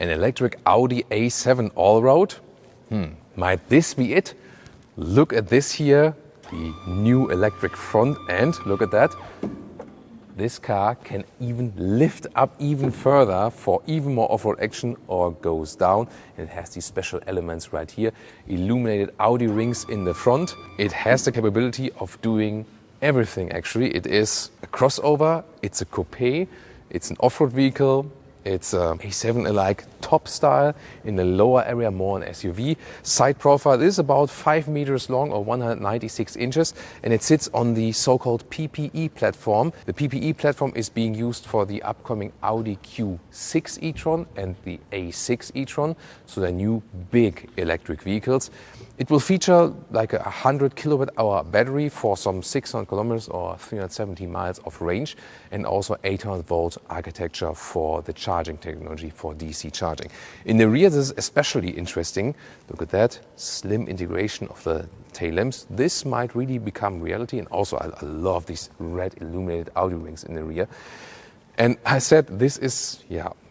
An electric Audi A7 Allroad? Might this be it? Look at this here, the new electric front end. Look at that. This car can even lift up even further for even more off-road action or goes down. And it has these special elements right here. Illuminated Audi rings in the front. It has the capability of doing everything actually. It is a crossover, it's a coupe, it's an off-road vehicle. It's a A7-alike top style, in the lower area more an SUV. Side profile is about 5 meters long or 196 inches, and it sits on the so-called PPE platform. The PPE platform is being used for the upcoming Audi Q6 e-tron and the A6 e-tron, so they're new big electric vehicles. It will feature like a 100 kilowatt hour battery for some 600 kilometers or 370 miles of range, and also 800 volt architecture for the charging technology for DC charging. In the rear, this is especially interesting. Look at that slim integration of the tail lamps. This might really become reality, and also I love these red illuminated Audi rings in the rear. And I said this is,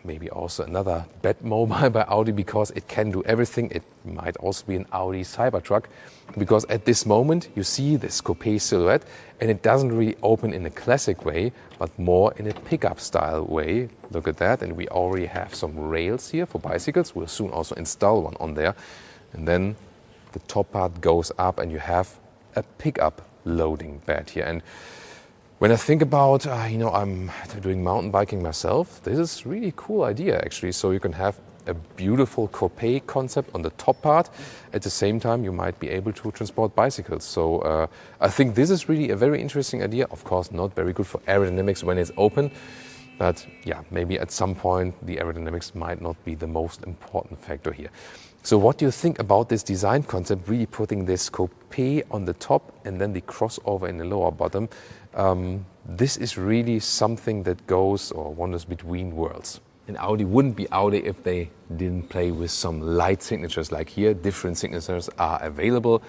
maybe also another bet mobile by Audi because it can do everything. It might also be an Audi Cybertruck because at this moment you see this coupe silhouette and it doesn't really open in a classic way but more in a pickup style way. Look at that, and we already have some rails here for bicycles. We'll soon also install one on there. And then the top part goes up and you have a pickup loading bed here. And when I think about, I'm doing mountain biking myself, this is really a cool idea actually. So you can have a beautiful coupe concept on the top part. At the same time, you might be able to transport bicycles. So I think this is really a very interesting idea. Of course, not very good for aerodynamics when it's open. But maybe at some point the aerodynamics might not be the most important factor here. So what do you think about this design concept, really putting this coupe on the top and then the crossover in the lower bottom? This is really something that goes or wanders between worlds. And Audi wouldn't be Audi if they didn't play with some light signatures like here. Different signatures are available.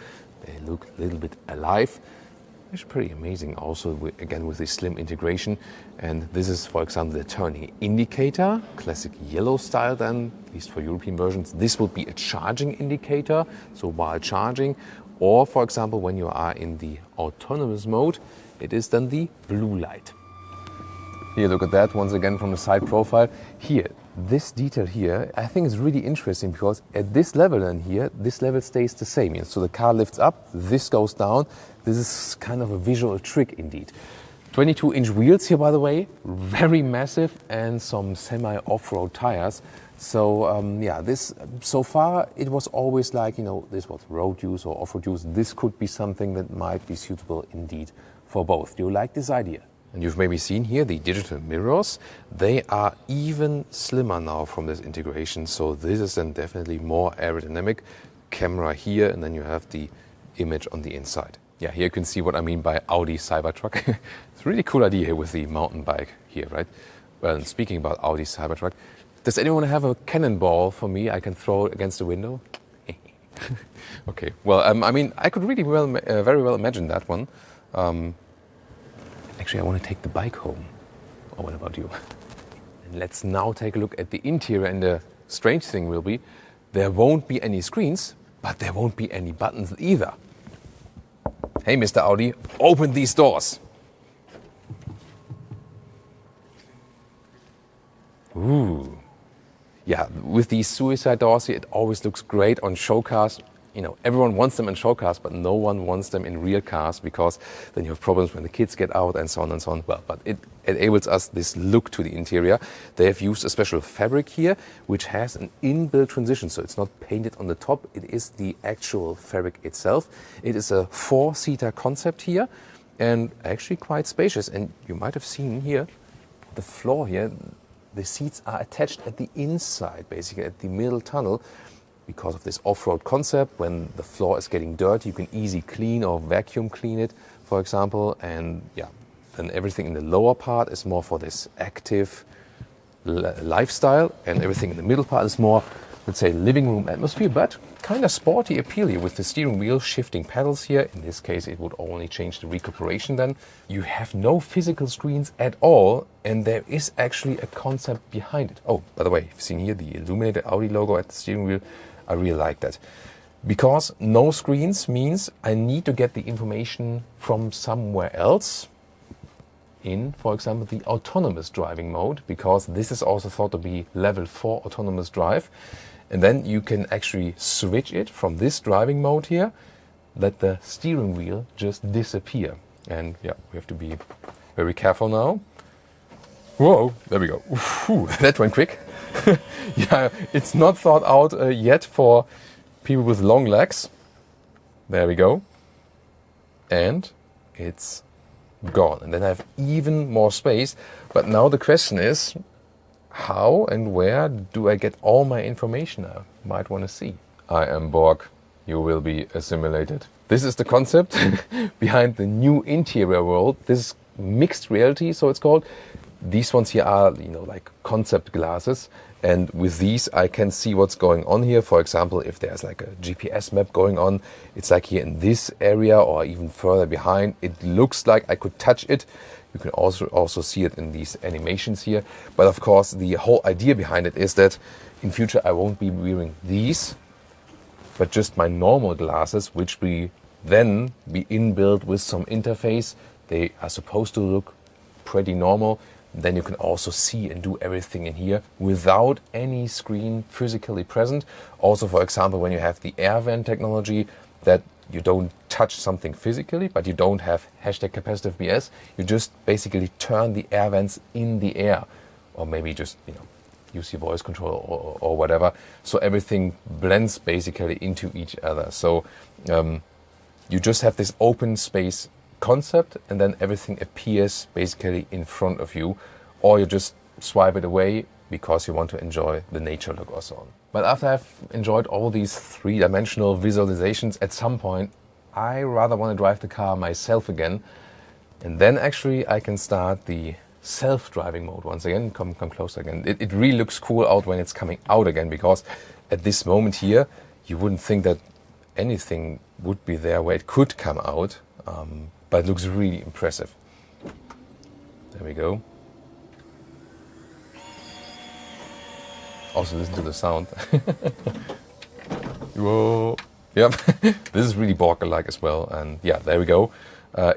They look a little bit alive. It's pretty amazing also, again, with this slim integration. And this is, for example, the turning indicator, classic yellow style then, at least for European versions. This would be a charging indicator, so while charging. Or, for example, when you are in the autonomous mode, it is then the blue light. Here, look at that once again from the side profile. Here, this detail here, I think is really interesting because at this level and here, this level stays the same. So the car lifts up, this goes down. This is kind of a visual trick indeed. 22-inch wheels here, by the way, very massive, and some semi-off-road tires. So this so far it was always like, this was road use or off-road use. This could be something that might be suitable indeed for both. Do you like this idea? And you've maybe seen here the digital mirrors. They are even slimmer now from this integration. So this is then definitely more aerodynamic. Camera here, and then you have the image on the inside. Yeah, here you can see what I mean by Audi Cybertruck. It's a really cool idea here with the mountain bike here, right? Well, and speaking about Audi Cybertruck, does anyone have a cannonball for me I can throw against the window? Okay, well, I could really very well imagine that one. Actually, I want to take the bike home. Or what about you? And let's now take a look at the interior, and the strange thing will be there won't be any screens, but there won't be any buttons either. Hey, Mr. Audi, open these doors. Ooh. Yeah, with these suicide doors here, it always looks great on show cars. Everyone wants them in show cars, but no one wants them in real cars because then you have problems when the kids get out and so on and so on. Well, but it enables us this look to the interior. They have used a special fabric here, which has an inbuilt transition. So it's not painted on the top. It is the actual fabric itself. It is a 4-seater concept here and actually quite spacious. And you might have seen here, the floor here, the seats are attached at the inside, basically at the middle tunnel. Because of this off-road concept, when the floor is getting dirty, you can easily clean or vacuum clean it, for example. And then everything in the lower part is more for this active lifestyle, and everything in the middle part is more let's say, living room atmosphere, but kind of sporty appeal here with the steering wheel, shifting pedals here. In this case, it would only change the recuperation then. You have no physical screens at all, and there is actually a concept behind it. Oh, by the way, you've seen here the illuminated Audi logo at the steering wheel. I really like that. Because no screens means I need to get the information from somewhere else in, for example, the autonomous driving mode, because this is also thought to be level 4 autonomous drive. And then you can actually switch it from this driving mode here, let the steering wheel just disappear. And yeah, we have to be very careful now. Whoa, there we go. Whew, that went quick. Yeah, it's not thought out yet for people with long legs. There we go. And it's gone. And then I have even more space. But now the question is, how and where do I get all my information I might want to see? I am Borg. You will be assimilated. This is the concept behind the new interior world. This is mixed reality, so it's called. These ones here are, like concept glasses. And with these, I can see what's going on here. For example, if there's like a GPS map going on, it's like here in this area or even further behind. It looks like I could touch it. You can also see it in these animations here. But of course, the whole idea behind it is that in future, I won't be wearing these, but just my normal glasses, which will then be inbuilt with some interface. They are supposed to look pretty normal. Then you can also see and do everything in here without any screen physically present. Also, for example, when you have the air vent technology, that you don't touch something physically, but you don't have #capacitive BS. You just basically turn the air vents in the air, or maybe just use your voice control or whatever. So everything blends basically into each other. So you just have this open space concept, and then everything appears basically in front of you, or you just swipe it away because you want to enjoy the nature look or so on. But after I've enjoyed all these three-dimensional visualizations, at some point I rather want to drive the car myself again, and then actually I can start the self-driving mode once again. Come closer again. It really looks cool out when it's coming out again, because at this moment here you wouldn't think that anything would be there where it could come out. But it looks really impressive. There we go. Also listen to the sound. Whoa. Yep. This is really Borg-alike as well. And yeah, there we go.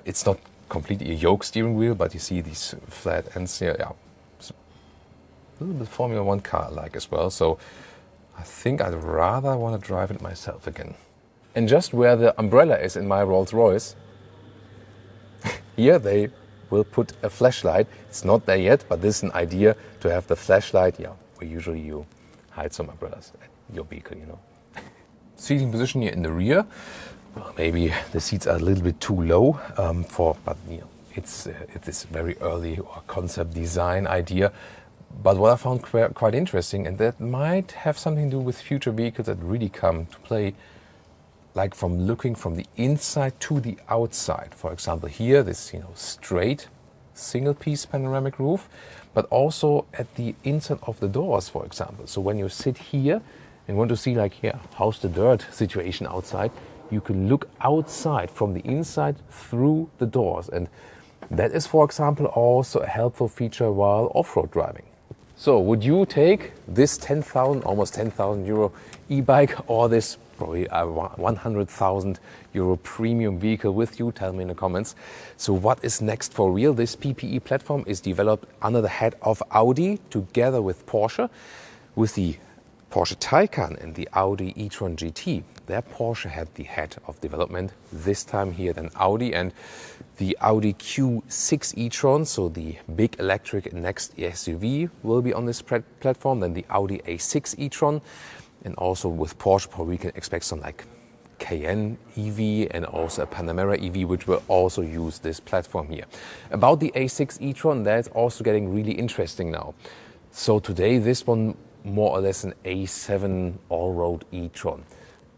It's not completely a yoke steering wheel, but you see these flat ends here. Yeah. It's a little bit Formula 1 car-like as well. So I think I'd rather want to drive it myself again. And just where the umbrella is in my Rolls-Royce, here they will put a flashlight. It's not there yet, but this is an idea to have the flashlight, where usually you hide some umbrellas at your vehicle, Seating position here in the rear. Well, maybe the seats are a little bit too low but it's very early or concept design idea. But what I found quite interesting, and that might have something to do with future vehicles that really come to play, like from looking from the inside to the outside. For example, here, this straight single-piece panoramic roof, but also at the inside of the doors, for example. So when you sit here and want to see, like here, how's the dirt situation outside, you can look outside from the inside through the doors. And that is, for example, also a helpful feature while off-road driving. So would you take this almost 10,000 euro e-bike, or this probably a 100,000 euro premium vehicle with you? Tell me in the comments. So what is next for real? This PPE platform is developed under the head of Audi together with Porsche. With the Porsche Taycan and the Audi e-tron GT, their Porsche had the head of development, this time here than Audi, and the Audi Q6 e-tron, so the big electric next SUV, will be on this platform. Then the Audi A6 e-tron, and also with Porsche, probably we can expect some like Cayenne EV and also a Panamera EV, which will also use this platform here. About the A6 e-tron, that's also getting really interesting now. So today, this one more or less an A7 Allroad e-tron.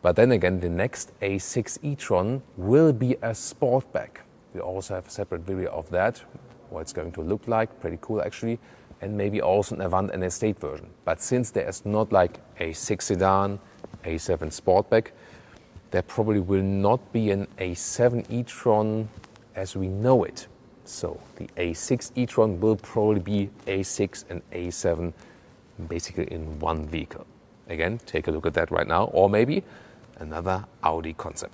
But then again, the next A6 e-tron will be a sportback. We also have a separate video of that, what it's going to look like. Pretty cool, actually. and maybe also an Avant and Estate version. But since there is not like A6 sedan, A7 Sportback, there probably will not be an A7 e-tron as we know it. So the A6 e-tron will probably be A6 and A7 basically in one vehicle. Again, take a look at that right now, or maybe another Audi concept.